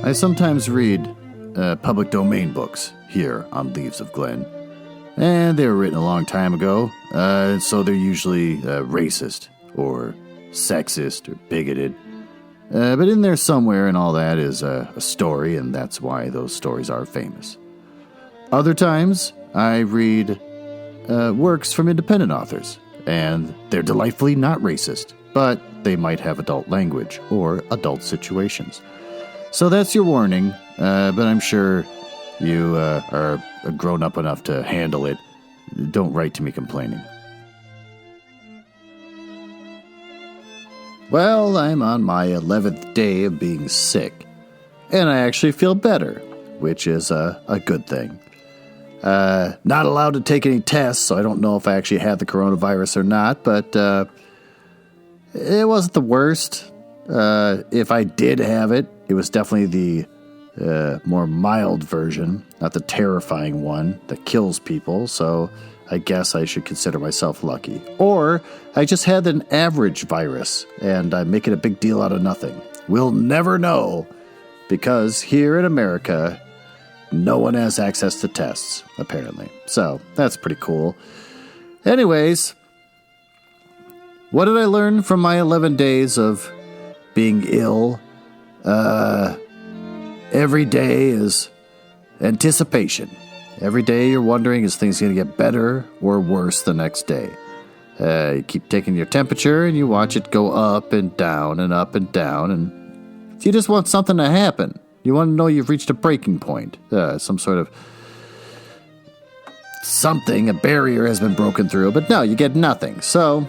I sometimes read public domain books here on Leaves of Glen, and they were written a long time ago, so they're usually racist or sexist or bigoted. But in there somewhere and all that is a story, and that's why those stories are famous. Other times, I read works from independent authors, and they're delightfully not racist, but they might have adult language or adult situations. So that's your warning, but I'm sure you are grown up enough to handle it. Don't write to me complaining. Well, I'm on my 11th day of being sick, and I actually feel better, which is a good thing. Not allowed to take any tests, so I don't know if I actually had the coronavirus or not, but it wasn't the worst. If I did have it, it was definitely the more mild version, not the terrifying one that kills people, so I guess I should consider myself lucky. Or I just had an average virus, and I'm making a big deal out of nothing. We'll never know, because here in America, no one has access to tests, apparently. So that's pretty cool. Anyways, what did I learn from my 11 days of being ill? Every day is anticipation. Every day you're wondering, is things going to get better or worse the next day? You keep taking your temperature and you watch it go up and down and up and down, and you just want something to happen. You want to know you've reached a breaking point. Some sort of something, a barrier has been broken through, but no, you get nothing. So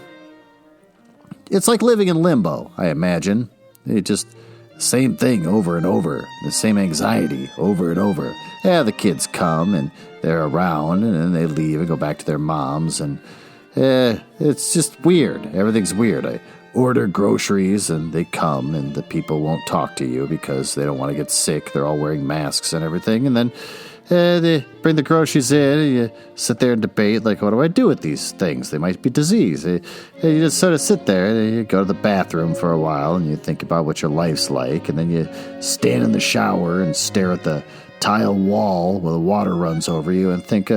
it's like living in limbo, I imagine. It just same thing over and over, the same anxiety over and over. Yeah, the kids come and they're around and then they leave and go back to their moms, and it's just weird. Everything's weird. I order groceries and they come and the people won't talk to you because they don't want to get sick. They're all wearing masks and everything, and then they bring the groceries in and you sit there and debate, like, what do I do with these things? They might be disease. You just sort of sit there and you go to the bathroom for a while and you think about what your life's like, and then you stand in the shower and stare at the tile wall where the water runs over you and think,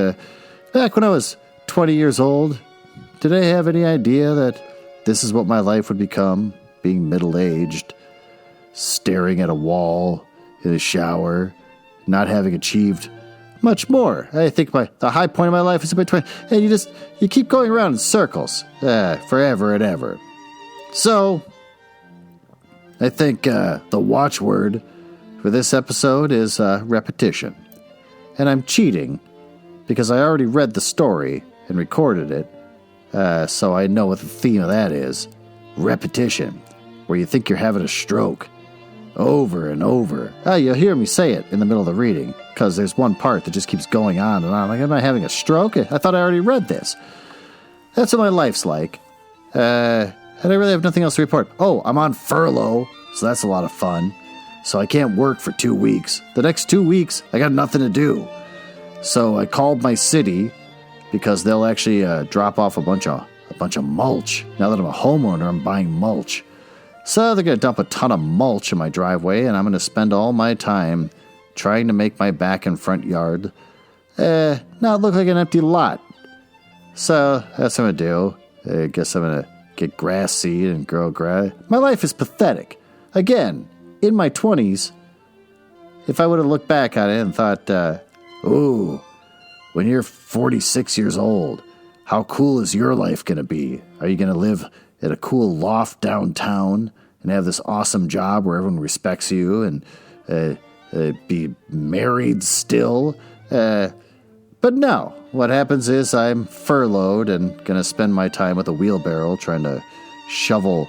back when I was 20 years old, did I have any idea that this is what my life would become, being middle-aged, staring at a wall in a shower, not having achieved much more? I think the high point of my life is in my 20s, and you keep going around in circles, forever and ever. So, I think the watchword for this episode is repetition. And I'm cheating, because I already read the story and recorded it, so I know what the theme of that is. Repetition, where you think you're having a stroke. Over and over. You'll hear me say it in the middle of the reading, because there's one part that just keeps going on and on. Like, am I having a stroke? I thought I already read this. That's what my life's like. And I really have nothing else to report. Oh, I'm on furlough, so that's a lot of fun. So I can't work for 2 weeks. The next 2 weeks, I got nothing to do. So I called my city, because they'll actually drop off a bunch of mulch. Now that I'm a homeowner, I'm buying mulch. So they're going to dump a ton of mulch in my driveway, and I'm going to spend all my time trying to make my back and front yard not look like an empty lot. So that's what I'm going to do. I guess I'm going to get grass seed and grow grass. My life is pathetic. Again, in my 20s, if I would have looked back at it and thought, ooh, when you're 46 years old, how cool is your life going to be? Are you going to live at a cool loft downtown and have this awesome job where everyone respects you and be married still? But no, what happens is I'm furloughed and going to spend my time with a wheelbarrow trying to shovel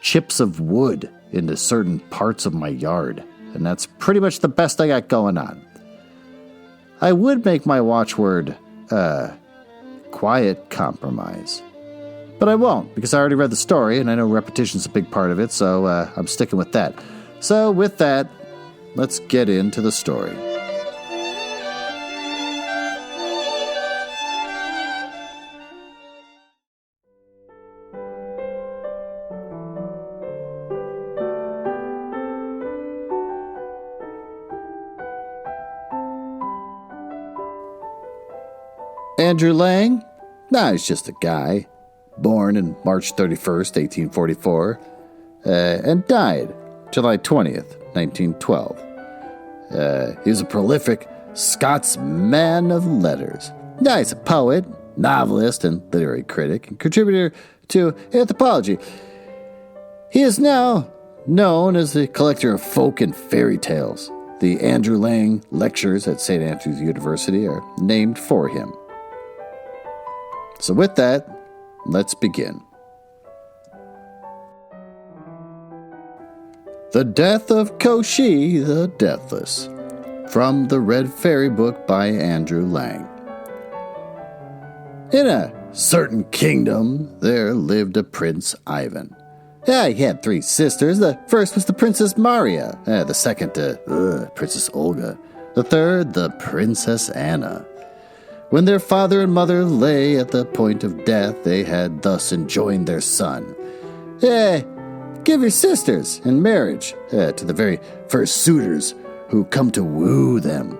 chips of wood into certain parts of my yard. And that's pretty much the best I got going on. I would make my watchword, quiet compromise. But I won't, because I already read the story, and I know repetition's a big part of it, so I'm sticking with that. So with that, let's get into the story. Andrew Lang? Nah, he's just a guy. Born in March 31st, 1844, and died July 20th, 1912. He was a prolific Scotsman of letters. Nah, he's a poet, novelist, and literary critic, and contributor to anthropology. He is now known as the collector of folk and fairy tales. The Andrew Lang Lectures at St. Andrews University are named for him. So with that, let's begin. The Death of Koschei the Deathless, from the Red Fairy Book by Andrew Lang. In a certain kingdom, there lived a Prince Ivan. He had 3 sisters. The first was the Princess Maria, the second, Princess Olga, the third, the Princess Anna. When their father and mother lay at the point of death, they had thus enjoined their son. Give your sisters in marriage to the very first suitors who come to woo them.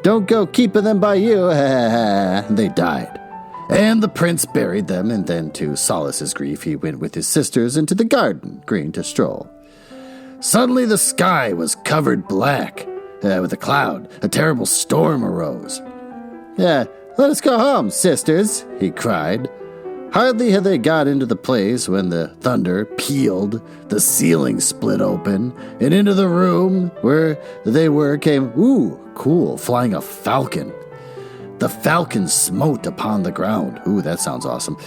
Don't go keeping them by you. They died. And the prince buried them, and then to solace his grief, he went with his sisters into the garden green to stroll. Suddenly the sky was covered black with a cloud. A terrible storm arose. Let us go home, sisters, he cried. Hardly had they got into the place when the thunder pealed, the ceiling split open, and into the room where they were came, flying a falcon. The falcon smote upon the ground. That sounds awesome.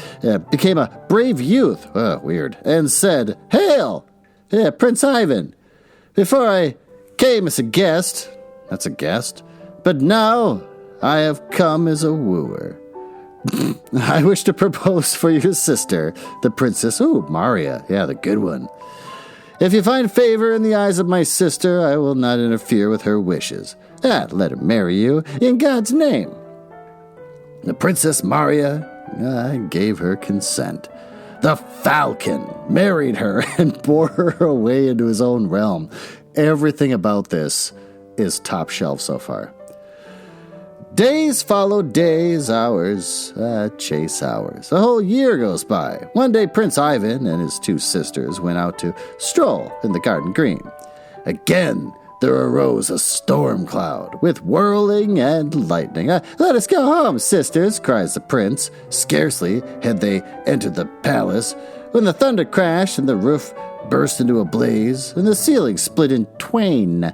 Became a brave youth. Weird. And said, Hail! Prince Ivan. Before I came as a guest. That's a guest. But now I have come as a wooer. I wish to propose for your sister, the Princess Maria. The good one. If you find favor in the eyes of my sister, I will not interfere with her wishes. Let her marry you in God's name. The Princess Maria gave her consent. The falcon married her and bore her away into his own realm. Everything about this is top shelf so far. Days followed days, hours chase hours. A whole year goes by. One day Prince Ivan and his 2 sisters went out to stroll in the garden green. Again there arose a storm cloud with whirling and lightning. Let us go home, sisters, cries the prince. Scarcely had they entered the palace when the thunder crashed and the roof burst into a blaze and the ceiling split in twain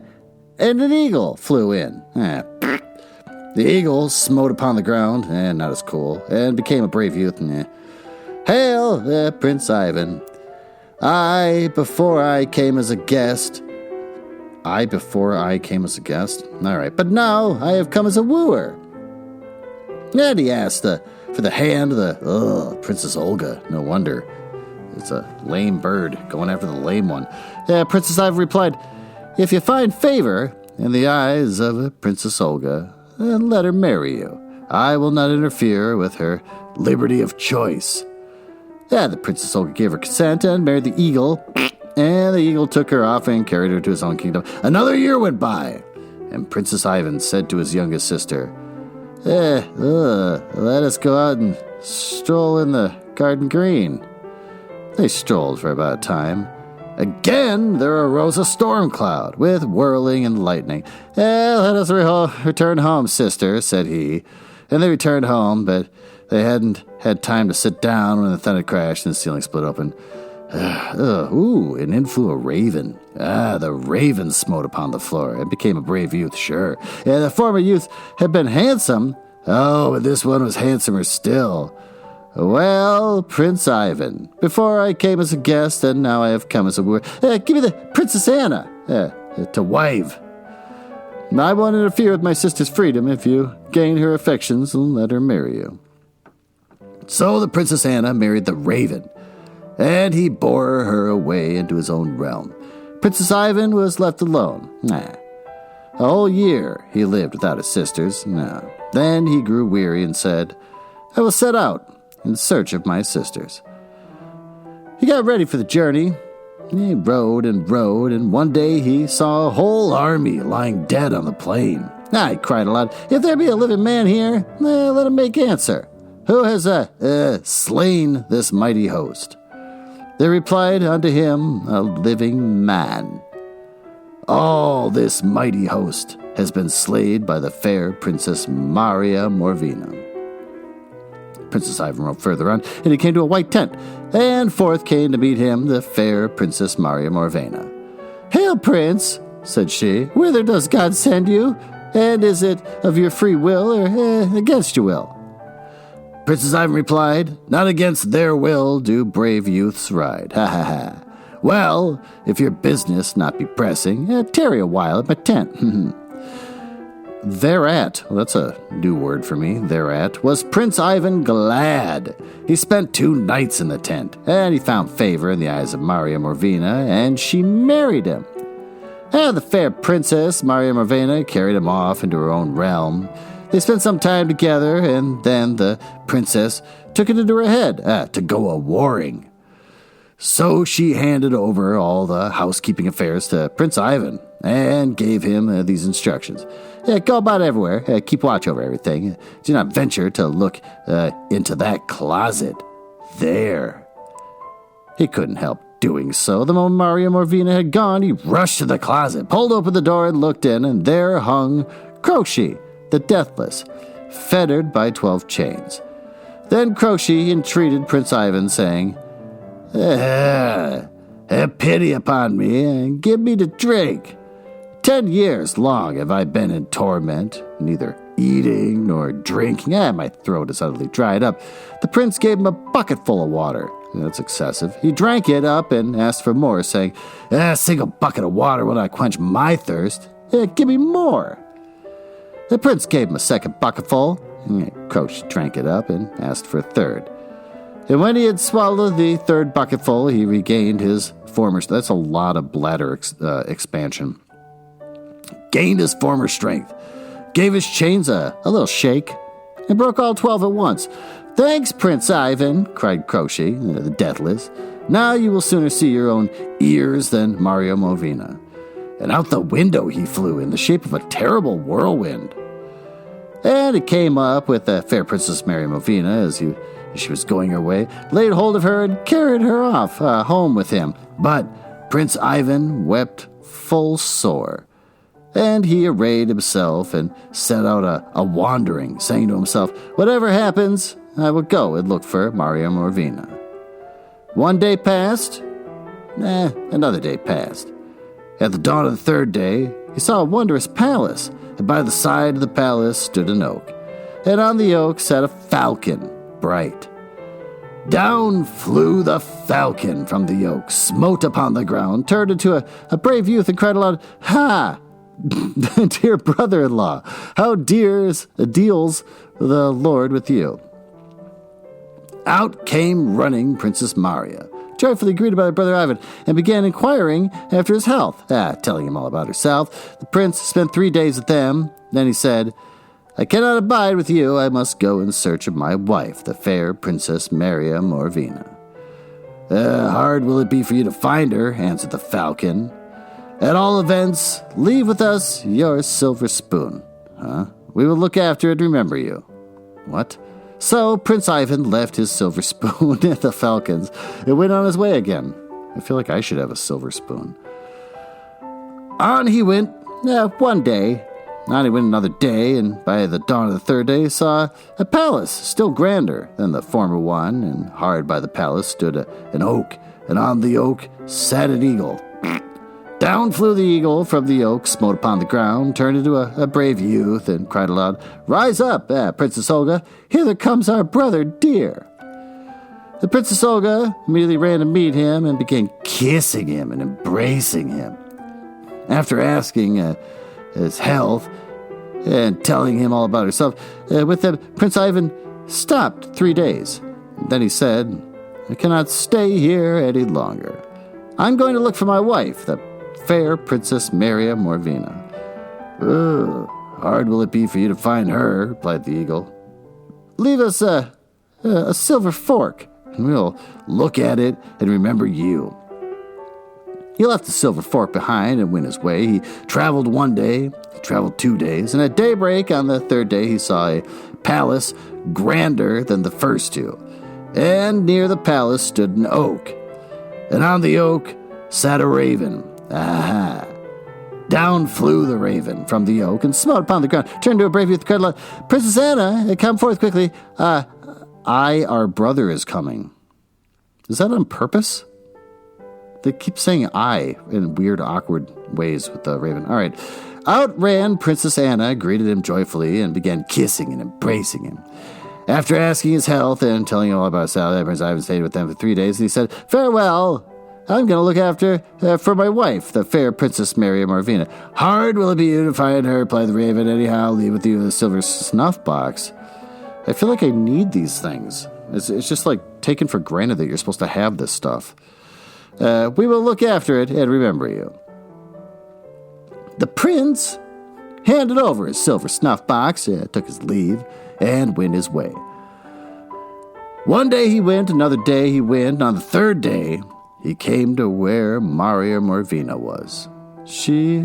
and an eagle flew in. The eagle smote upon the ground, not as cool, and became a brave youth. Hail, Prince Ivan. Before I came as a guest. All right, but now I have come as a wooer. And he asked for the hand of the Princess Olga. No wonder. It's a lame bird going after the lame one. Princess Ivan replied, If you find favor in the eyes of Princess Olga, then let her marry you. I will not interfere with her liberty of choice. The Princess Olga gave her consent and married the eagle. And the eagle took her off and carried her to his own kingdom. Another year went by, and Princess Ivan said to his youngest sister, let us go out and stroll in the garden green. They strolled for about a time. Again there arose a storm cloud with whirling and lightning. Let us return home, sister, said he. And they returned home, but they hadn't had time to sit down when the thunder crashed and the ceiling split open. And in flew a raven. The raven smote upon the floor and became a brave youth, sure. The former youth had been handsome. But this one was handsomer still. Well, Prince Ivan, before I came as a guest, and now I have come as a wooer. Give me the Princess Anna to wife. I won't interfere with my sister's freedom if you gain her affections and let her marry you. So the Princess Anna married the raven, and he bore her away into his own realm. Princess Ivan was left alone. A whole year he lived without his sisters. Then he grew weary and said, I will set out in search of my sisters. He got ready for the journey. He rode, and one day he saw a whole army lying dead on the plain. I cried aloud, "If there be a living man here, let him make answer. Who has slain this mighty host?" They replied unto him, "A living man. All this mighty host has been slayed by the fair Princess Maria Morvina." Princess Ivan rode further on, and he came to a white tent, and forth came to meet him the fair Princess Maria Morvina. "Hail, Prince," said she, "whither does God send you? And is it of your free will or against your will?" Princess Ivan replied, "Not against their will do brave youths ride. Ha ha ha. Well, if your business not be pressing, tarry a while at my tent." Thereat, well, that's a new word for me, thereat, was Prince Ivan glad. He spent 2 nights in the tent, and he found favor in the eyes of Maria Morvina, and she married him. And the fair princess, Maria Morvina, carried him off into her own realm. They spent some time together, and then the princess took it into her head to go a-warring. So she handed over all the housekeeping affairs to Prince Ivan and gave him these instructions. Go about everywhere, keep watch over everything. Do not venture to look into that closet there. He couldn't help doing so. The moment Maria Morvina had gone, he rushed to the closet, pulled open the door, and looked in, and there hung Koschei, the Deathless, fettered by 12 chains. Then Koschei entreated Prince Ivan, saying, "Have pity upon me, and give me to drink. 10 years long have I been in torment, neither eating nor drinking. My throat is utterly dried up." The prince gave him a bucket full of water. That's excessive. He drank it up and asked for more, saying, "A single bucket of water will not quench my thirst. Give me more." The prince gave him a second bucketful. Koschei drank it up and asked for a third. And when he had swallowed the third bucketful, he regained his former... That's a lot of bladder expansion. Gained his former strength, gave his chains a little shake, and broke all 12 at once. "Thanks, Prince Ivan," cried Koschei, the Deathless. "Now you will sooner see your own ears than Maria Morvina." And out the window he flew in the shape of a terrible whirlwind. And it came up with the fair Princess Maria Morvina as she was going her way, laid hold of her and carried her off home with him. But Prince Ivan wept full sore. And he arrayed himself and set out a-wandering, saying to himself, "Whatever happens, I will go and look for Maria Morvina." One day passed, another day passed. At the dawn of the 3rd day, he saw a wondrous palace, and by the side of the palace stood an oak, and on the oak sat a falcon, bright. Down flew the falcon from the oak, smote upon the ground, turned into a brave youth, and cried aloud, "Ha! Dear brother-in-law, how deals the Lord with you?" Out came running Princess Maria, joyfully greeted by her brother Ivan, and began inquiring after his health, telling him all about herself. The prince spent 3 days with them. Then he said, "I cannot abide with you. I must go in search of my wife, the fair Princess Maria Morvina." "Hard will it be for you to find her," answered the falcon. "At all events, leave with us your silver spoon. We will look after it and remember you." What? So Prince Ivan left his silver spoon at the falcon's and went on his way again. I feel like I should have a silver spoon. On he went one day. On he went another day, and by the dawn of the 3rd day he saw a palace still grander than the former one, and hard by the palace stood an oak, and on the oak sat an eagle. Down flew the eagle from the oak, smote upon the ground, turned into a brave youth, and cried aloud, "Rise up, Princess Olga, hither comes our brother dear." The Princess Olga immediately ran to meet him and began kissing him and embracing him. After asking his health and telling him all about herself, with them, Prince Ivan stopped 3 days. Then he said, "I cannot stay here any longer. I'm going to look for my wife, the fair Princess Maria Morvina." "Hard will it be for you to find her," replied the eagle. "Leave us a silver fork, and we'll look at it and remember you." He left the silver fork behind and went his way. He traveled one day, he traveled 2 days, and at daybreak on the third day he saw a palace grander than the first two. And near the palace stood an oak, and on the oak sat a raven. Aha! Down flew the raven from the oak and smote upon the ground, turned to a brave youth, cried, Princess Anna, come forth quickly. Our brother is coming. Is that on purpose? They keep saying I in weird, awkward ways with the raven. All right. Out ran Princess Anna, greeted him joyfully, and began kissing and embracing him. After asking his health and telling him all about his salad, Prince Ivan stayed with them for 3 days, and he said, Farewell. I'm going to look after for my wife, the fair Princess Maria Marvina. Hard will it be you to find her, replied the raven. Anyhow, I'll leave with you the silver snuff box. I feel like I need these things. It's just like taken for granted that you're supposed to have this stuff. We will look after it and remember you. The prince handed over his silver snuff box, took his leave, and went his way. One day he went, another day he went, and on the third day he came to where Maria Morvina was. She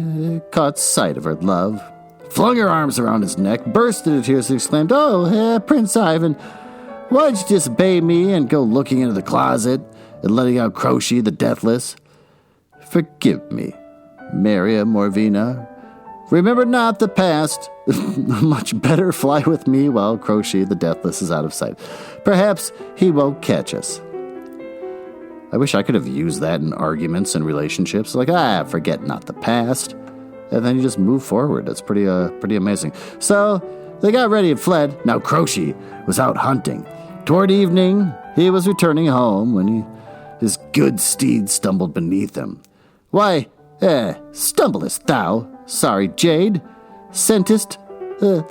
caught sight of her love, flung her arms around his neck, burst into tears, and exclaimed, Prince Ivan, why'd you disobey me and go looking into the closet and letting out Koschei the Deathless? Forgive me, Maria Morvina. Remember not the past. Much better fly with me while Koschei the Deathless is out of sight. Perhaps he won't catch us. I wish I could have used that in arguments and relationships. Like, forget not the past. And then you just move forward. That's pretty amazing. So they got ready and fled. Now Koschei was out hunting. Toward evening, he was returning home when his good steed stumbled beneath him. Why, stumblest thou, sorry jade? Scentest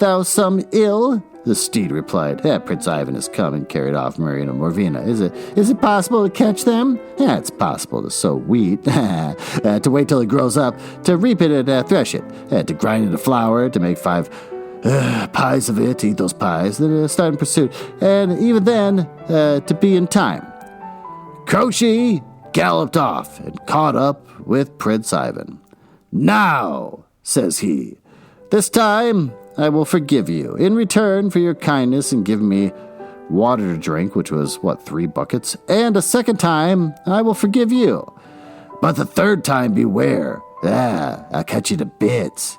thou some ill? The steed replied, Prince Ivan has come and carried off Maria Morvina. Is it possible to catch them? It's possible to sow wheat, to wait till it grows up, to reap it and thresh it, to grind it into flour, to make 5 pies of it, to eat those pies, then start in pursuit, and even then, to be in time. Koschei galloped off and caught up with Prince Ivan. Now, says he, this time I will forgive you in return for your kindness and give me water to drink, which was, 3 buckets, and a second time I will forgive you. But the third time beware, I'll cut you to bits.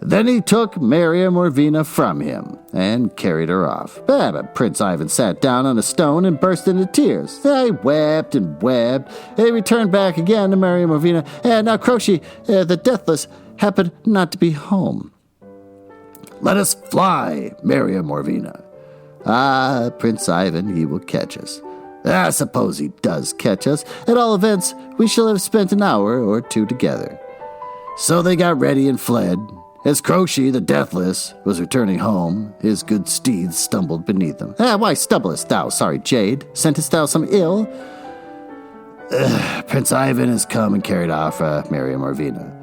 Then he took Maria Morvina from him and carried her off. But Prince Ivan sat down on a stone and burst into tears. He wept and wept. He returned back again to Maria Morvina, and now Koschei, the Deathless, happened not to be home. Let us fly, Maria Morvina. Prince Ivan, he will catch us. Suppose he does catch us. At all events, we shall have spent an hour or 2 together. So they got ready and fled. As Koschei the Deathless was returning home, his good steeds stumbled beneath him. Why stumblest thou, sorry jade? Scentest thou some ill? Prince Ivan has come and carried off Maria Morvina.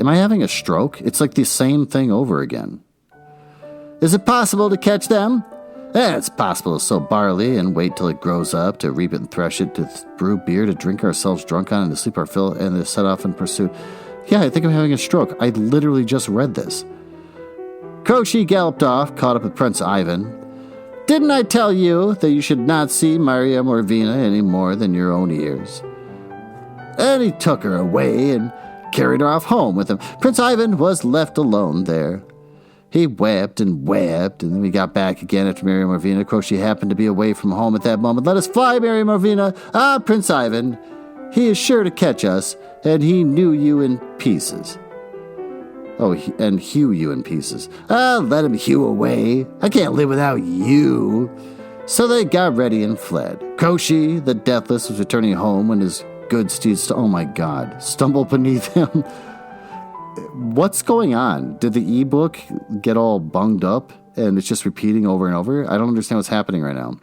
Am I having a stroke? It's like the same thing over again. Is it possible to catch them? It's possible to sow barley and wait till it grows up, to reap it and thresh it, to brew beer, to drink ourselves drunk on, and to sleep our fill, and to set off in pursuit. Yeah, I think I'm having a stroke. I literally just read this. Koschei galloped off, caught up with Prince Ivan. Didn't I tell you that you should not see Maria Morvina any more than your own ears? And he took her away and carried her off home with him. Prince Ivan was left alone there. He wept and wept, and then we got back again after Maria Morvina. Koschei happened to be away from home at that moment. Let us fly, Maria Morvina. Prince Ivan, he is sure to catch us, and he knew you in pieces. And hew you in pieces. Let him hew away. I can't live without you. So they got ready and fled. Koschei, the Deathless, was returning home when his good steed, stumbled beneath him. What's going on? Did the ebook get all bunged up and it's just repeating over and over? I don't understand what's happening right now.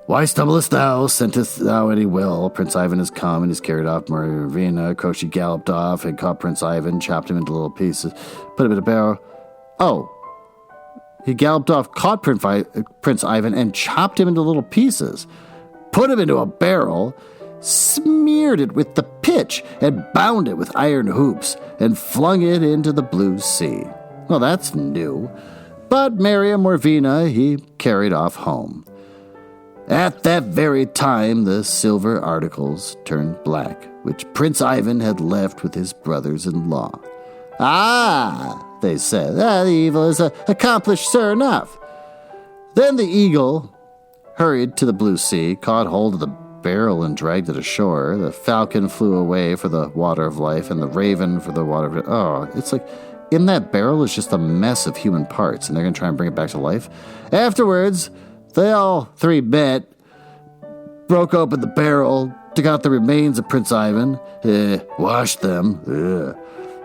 Why stumblest thou? Scentest thou any will? Prince Ivan has come and is carried off Maria Morvina. Koschei galloped off and caught Prince Ivan, chopped him into little pieces, put him in a barrel. He galloped off, caught Prince Ivan, and chopped him into little pieces, put him into a barrel, smeared it with the pitch, and bound it with iron hoops, and flung it into the blue sea. Well, that's new. But Maria Morvina he carried off home. At that very time, the silver articles turned black, which Prince Ivan had left with his brothers-in-law. "Ah," they said, "the evil is accomplished, sure enough." Then the eagle hurried to the blue sea, caught hold of the barrel and dragged it ashore. The falcon flew away for the water of life, and the raven for the water of... Oh, it's like in that barrel is just a mess of human parts, and they're going to try and bring it back to life. Afterwards, they all three met, broke open the barrel, took out the remains of Prince Ivan, washed them,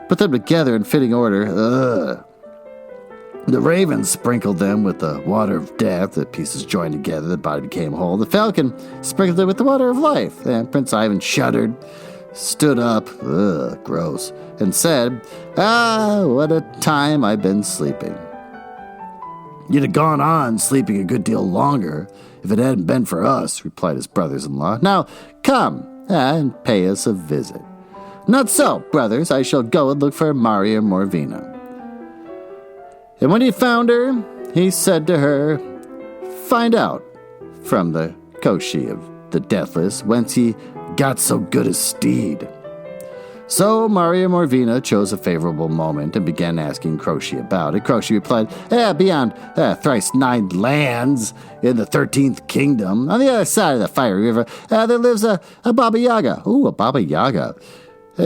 put them together in fitting order. The ravens sprinkled them with the water of death. The pieces joined together, the body became whole. The falcon sprinkled it with the water of life. And Prince Ivan shuddered, stood up, gross, and said, what a time I've been sleeping. You'd have gone on sleeping a good deal longer if it hadn't been for us, replied his brothers-in-law. Now, come and pay us a visit. Not so, brothers, I shall go and look for Maria Morvina. And when he found her, he said to her, find out from the Koschei of the Deathless whence he got so good a steed. So Maria Morvina chose a favorable moment and began asking Koschei about it. Koschei replied, beyond thrice 9 lands in the 13th kingdom, on the other side of the fiery river, there lives a Babba Yaga. Ooh, a Babba Yaga.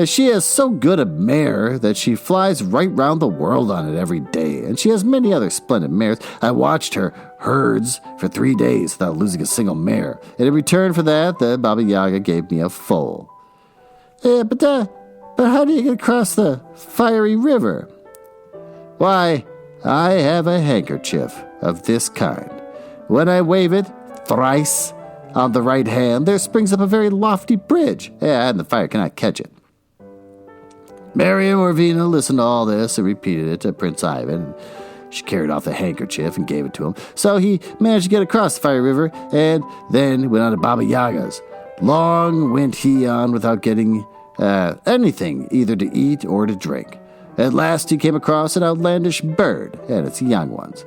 She is so good a mare that she flies right round the world on it every day, and she has many other splendid mares. I watched her herds for 3 days without losing a single mare, and in return for that, the Babba Yaga gave me a foal. But how do you get across the fiery river? Why, I have a handkerchief of this kind. When I wave it thrice on the right hand, there springs up a very lofty bridge, and the fire cannot catch it. Maria Morvina listened to all this and repeated it to Prince Ivan. She carried off the handkerchief and gave it to him. So he managed to get across the fiery river and then went on to Babba Yaga's. Long went he on without getting anything, either to eat or to drink. At last he came across an outlandish bird and its young ones.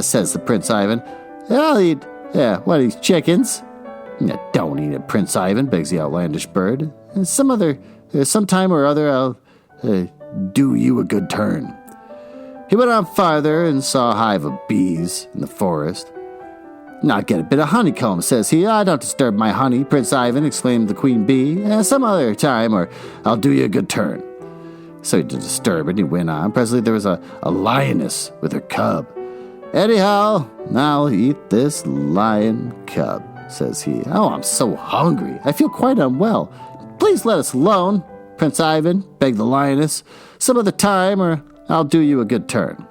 Says the Prince Ivan, I'll eat, one of these chickens. Don't eat it, Prince Ivan, begs the outlandish bird. Sometime or other I'll do you a good turn. He went on farther and saw a hive of bees in the forest. Not get a bit of honeycomb, says he. Don't disturb my honey, Prince Ivan, exclaimed the queen bee. Some other time or I'll do you a good turn. So he didn't disturb it, he went on. Presently there was a lioness with her cub. Anyhow, I'll eat this lion cub, says he. Oh, I'm so hungry. I feel quite unwell. Please let us alone, Prince Ivan, begged the lioness. Some other time, or I'll do you a good turn.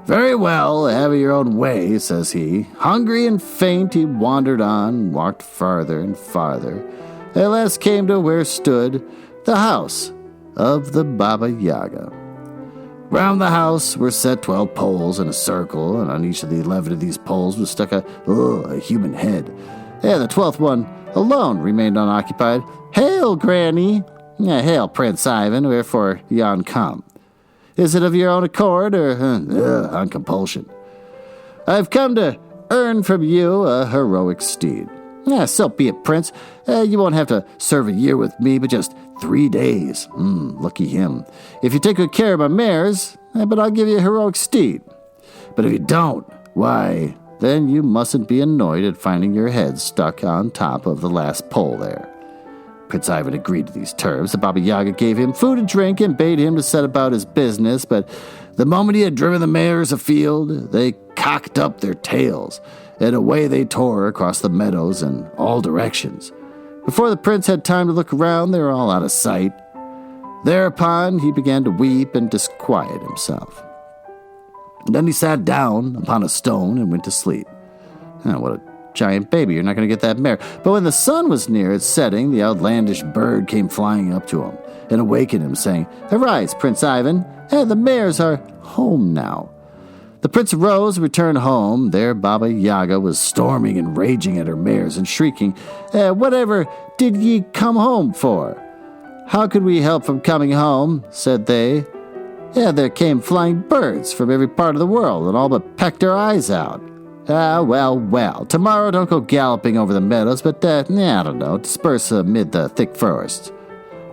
Very well, have it your own way, says he. Hungry and faint, he wandered on, walked farther and farther. At last came to where stood the house of the Babba Yaga. Round the house were set 12 poles in a circle, and on each of the 11 of these poles was stuck a human head. The 12th one alone remained unoccupied. Hail, Granny! Hail, Prince Ivan, wherefore yon come? Is it of your own accord, or on compulsion? I've come to earn from you a heroic steed. So be it, Prince. You won't have to serve a year with me, but just 3 days. Lucky him. If you take good care of my mares, but I'll give you a heroic steed. But if you don't, why, then you mustn't be annoyed at finding your head stuck on top of the last pole there. Prince Ivan agreed to these terms. The Babba Yaga gave him food and drink and bade him to set about his business, but the moment he had driven the mares afield, they cocked up their tails, and away they tore across the meadows in all directions. Before the prince had time to look around, they were all out of sight. Thereupon he began to weep and disquiet himself. Then he sat down upon a stone and went to sleep. What a giant baby, you're not going to get that mare. But when the sun was near its setting, the outlandish bird came flying up to him and awakened him, saying, Arise, Prince Ivan, the mares are home now. The prince arose and returned home. There Babba Yaga was storming and raging at her mares and shrieking, "Whatever did ye come home for?" "How could we help from coming home?" said they. There came flying birds from every part of the world, and all but pecked our eyes out." Well, tomorrow don't go galloping over the meadows, but, I don't know, disperse amid the thick forests."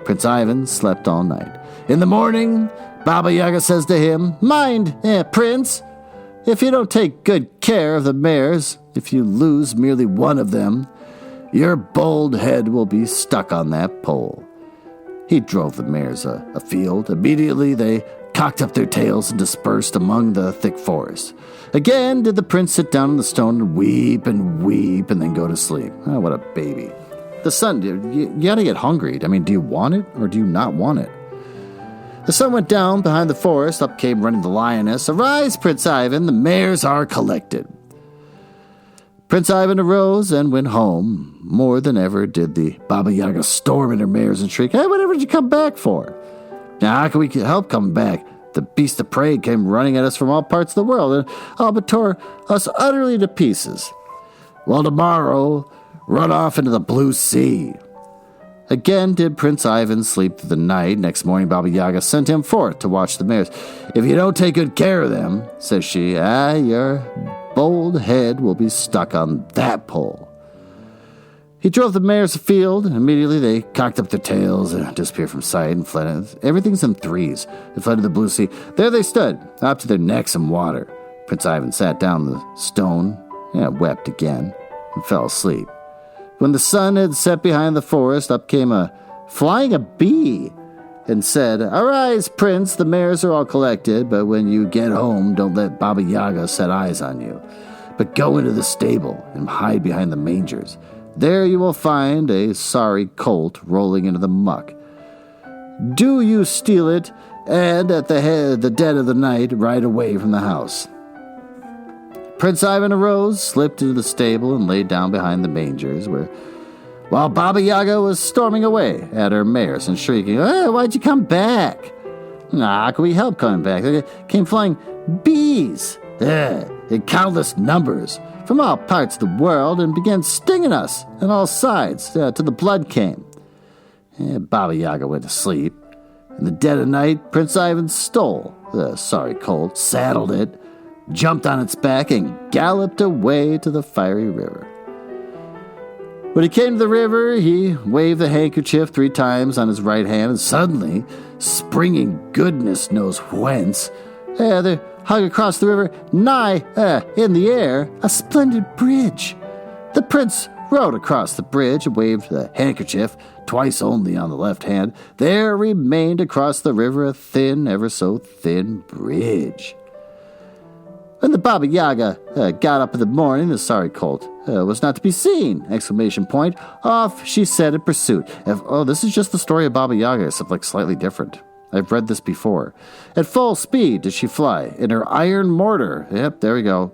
Prince Ivan slept all night. In the morning, Babba Yaga says to him, "Mind, Prince, if you don't take good care of the mares, if you lose merely one of them, your bold head will be stuck on that pole." He drove the mares afield. Immediately they cocked up their tails and dispersed among the thick forest. Again did the prince sit down on the stone and weep and then go to sleep. Oh, what a baby. The sun, you gotta get hungry. I mean, do you want it or do you not want it? The sun went down behind the forest. Up came running the lioness. "Arise, Prince Ivan, the mares are collected." Prince Ivan arose and went home. More than ever did the Babba Yaga storm at her mares and shriek, "Whatever did you come back for? Now, how can we help coming back? The beast of prey came running at us from all parts of the world, and all but tore us utterly to pieces. Well, tomorrow, run off into the blue sea." Again did Prince Ivan sleep through the night. Next morning, Babba Yaga sent him forth to watch the mares. "If you don't take good care of them," says she, "your bold head will be stuck on that pole." He drove the mares afield, and immediately they cocked up their tails and disappeared from sight and fled. Everything's in threes. They fled to the blue sea. There they stood, up to their necks in water. Prince Ivan sat down on the stone, wept again, and fell asleep. When the sun had set behind the forest, up came flying a bee, and said, "Arise, Prince, the mares are all collected, but when you get home, don't let Babba Yaga set eyes on you. But go into the stable and hide behind the mangers. There you will find a sorry colt rolling into the muck. Do you steal it, and at the dead of the night ride away from the house." Prince Ivan arose, slipped into the stable, and lay down behind the mangers, while Babba Yaga was storming away at her mares and shrieking, "Why'd you come back?" "How can we help coming back? There came flying bees in countless numbers from all parts of the world and began stinging us on all sides till the blood came." Babba Yaga went to sleep. In the dead of night, Prince Ivan stole the sorry colt, saddled it, jumped on its back, and galloped away to the fiery river. When he came to the river, he waved the handkerchief 3 times on his right hand, and suddenly, springing goodness knows whence, there hung across the river, nigh in the air, a splendid bridge. The prince rode across the bridge and waved the handkerchief twice only on the left hand. There remained across the river a thin, ever so thin bridge. When the Babba Yaga got up in the morning, the sorry colt was not to be seen! ! Off she set in pursuit. This is just the story of Babba Yaga, except slightly different. I've read this before. At full speed did she fly, in her iron mortar. Yep, there we go.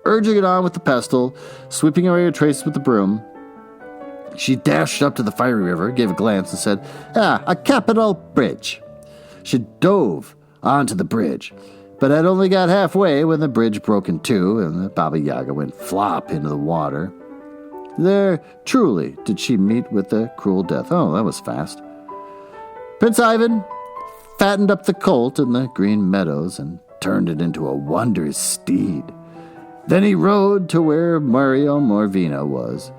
Urging it on with the pestle, sweeping away her traces with the broom. She dashed up to the fiery river, gave a glance, and said, "A capital bridge." She dove onto the bridge, but had only got halfway when the bridge broke in two, and the Babba Yaga went flop into the water. There, truly, did she meet with a cruel death. Oh, that was fast. Prince Ivan fattened up the colt in the green meadows and turned it into a wondrous steed. Then he rode to where Mario Morvina was.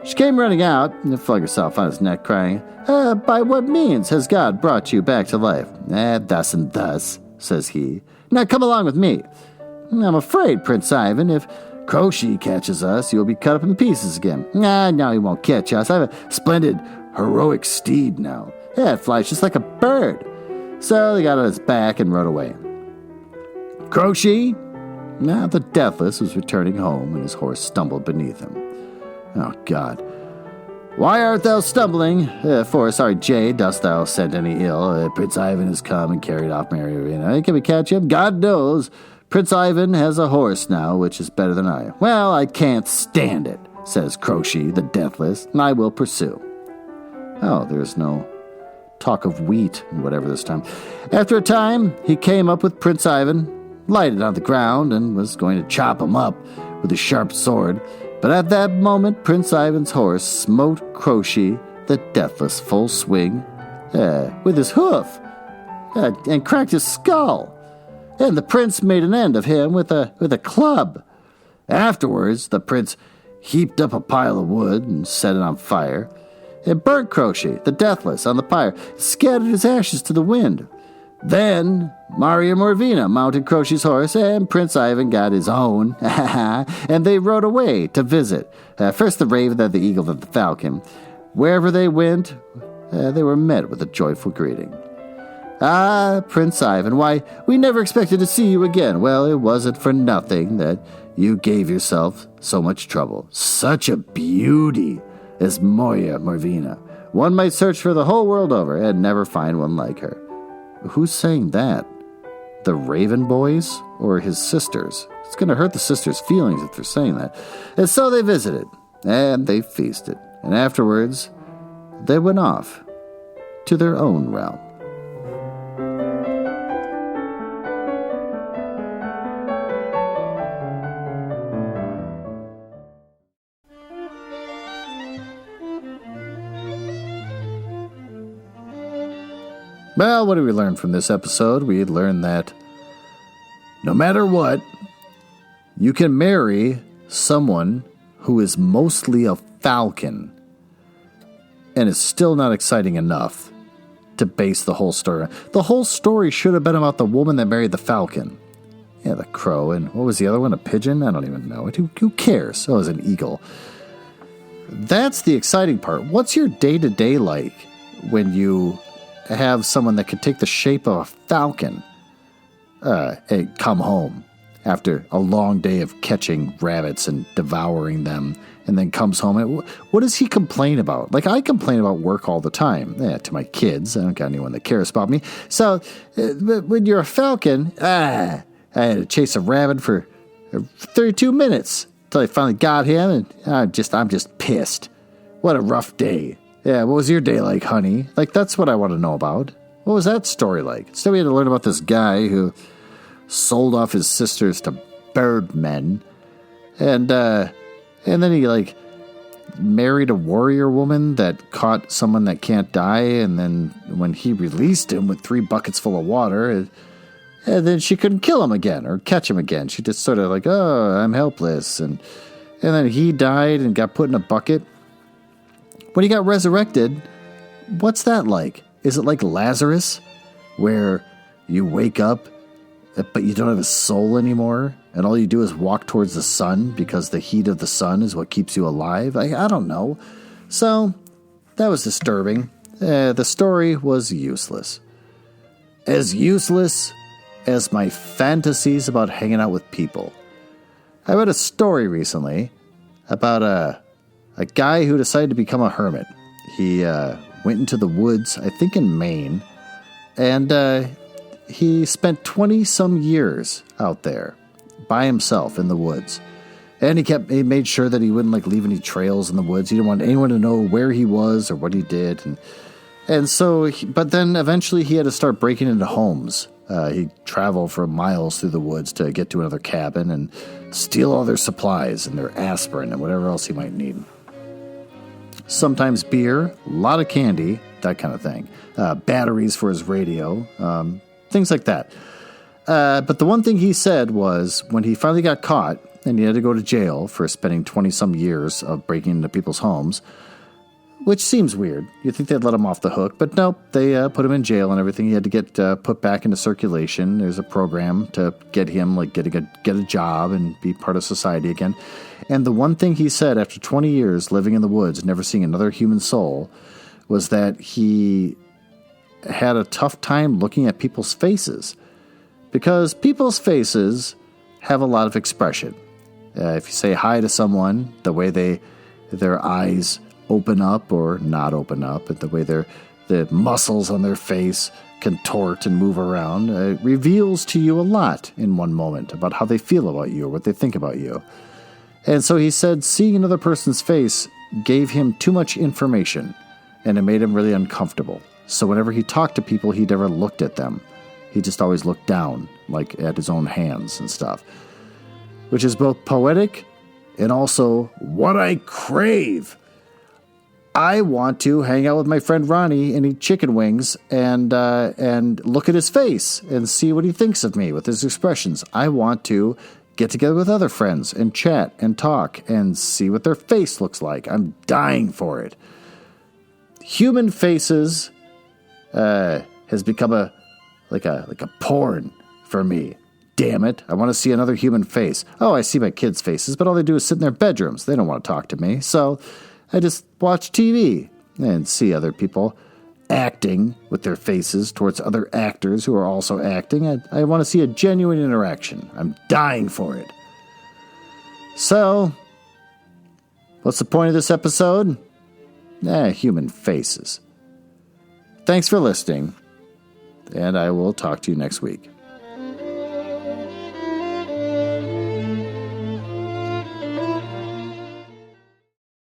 She came running out and flung herself on his neck, crying, "By what means has God brought you back to life?" "Thus and thus," says he. "Now come along with me." "I'm afraid, Prince Ivan, if Koschei catches us, you'll be cut up in pieces again." No, he won't catch us. I have a splendid, heroic steed now. It flies just like a bird." So they got on his back and rode away. Koschei, now the Deathless, was returning home, and his horse stumbled beneath him. "Oh, God. Why art thou stumbling? For sorry jade dost thou scent any ill? Prince Ivan has come and carried off Mariorina. Can we catch him? God knows. Prince Ivan has a horse now, which is better than I. Well, I can't stand it," says Koschei, the Deathless, "and I will pursue." Oh, there's no talk of wheat and whatever this time. After a time, he came up with Prince Ivan. lighted on the ground and was going to chop him up with a sharp sword. But at that moment, Prince Ivan's horse smote Koschei, the Deathless, full swing, with his hoof, and cracked his skull. And the prince made an end of him with a club. Afterwards, the prince heaped up a pile of wood and set it on fire, and burnt Koschei, the Deathless, on the pyre, scattered his ashes to the wind. Then Maria Morvina mounted Koschei's horse, and Prince Ivan got his own, and they rode away to visit, first the raven, then the eagle, then the falcon. Wherever they went, they were met with a joyful greeting. "Ah, Prince Ivan, why, we never expected to see you again. Well, it wasn't for nothing that you gave yourself so much trouble. Such a beauty as Maria Morvina. One might search for the whole world over and never find one like her." Who's saying that? The Raven Boys or his sisters? It's going to hurt the sisters' feelings if they're saying that. And so they visited, and they feasted, and afterwards they went off to their own realm. Well, what did we learn from this episode? We learned that no matter what, you can marry someone who is mostly a falcon and is still not exciting enough to base the whole story on. The whole story should have been about the woman that married the falcon. Yeah, the crow, and what was the other one, a pigeon? I don't even know. Who cares? Oh, it was an eagle. That's the exciting part. What's your day-to-day like when you have someone that could take the shape of a falcon and come home after a long day of catching rabbits and devouring them, and then comes home? And what does he complain about? Like, I complain about work all the time to my kids. I don't got anyone that cares about me. So when you're a falcon, I had to chase a rabbit for 32 minutes until I finally got him, and I'm just pissed. What a rough day. Yeah, what was your day like, honey? Like, that's what I want to know about. What was that story like? Instead, we had to learn about this guy who sold off his sisters to birdmen, and then he, like, married a warrior woman that caught someone that can't die, and then when he released him with 3 buckets full of water, and then she couldn't kill him again or catch him again. She just sort of like, oh, I'm helpless, and then he died and got put in a bucket. When he got resurrected, what's that like? Is it like Lazarus, where you wake up, but you don't have a soul anymore, and all you do is walk towards the sun because the heat of the sun is what keeps you alive? I don't know. So, that was disturbing. The story was useless. As useless as my fantasies about hanging out with people. I read a story recently about a guy who decided to become a hermit. He went into the woods, I think in Maine, and he spent 20-some years out there by himself in the woods. And he made sure that he wouldn't leave any trails in the woods. He didn't want anyone to know where he was or what he did. And so, but then eventually he had to start breaking into homes. He'd travel for miles through the woods to get to another cabin and steal all their supplies and their aspirin and whatever else he might need. Sometimes beer, a lot of candy, that kind of thing. Batteries for his radio, things like that. But the one thing he said was when he finally got caught and he had to go to jail for spending 20-some years of breaking into people's homes, which seems weird. You'd think they'd let him off the hook, but nope, they put him in jail and everything. He had to get put back into circulation. There's a program to get him get a job and be part of society again. And the one thing he said after 20 years living in the woods, never seeing another human soul, was that he had a tough time looking at people's faces. Because people's faces have a lot of expression. If you say hi to someone, the way their eyes open up or not open up, and the way the muscles on their face contort and move around, reveals to you a lot in one moment about how they feel about you or what they think about you. And so he said seeing another person's face gave him too much information, and it made him really uncomfortable. So whenever he talked to people, he never looked at them. He just always looked down like at his own hands and stuff, which is both poetic and also what I crave. I want to hang out with my friend Ronnie and eat chicken wings and look at his face and see what he thinks of me with his expressions. I want to get together with other friends and chat and talk and see what their face looks like. I'm dying for it. Human faces has become a porn for me. Damn it. I want to see another human face. Oh, I see my kids' faces, but all they do is sit in their bedrooms. They don't want to talk to me. So I just watch TV and see other people acting with their faces towards other actors who are also acting. I want to see a genuine interaction. I'm dying for it. So, what's the point of this episode? Human faces. Thanks for listening, and I will talk to you next week.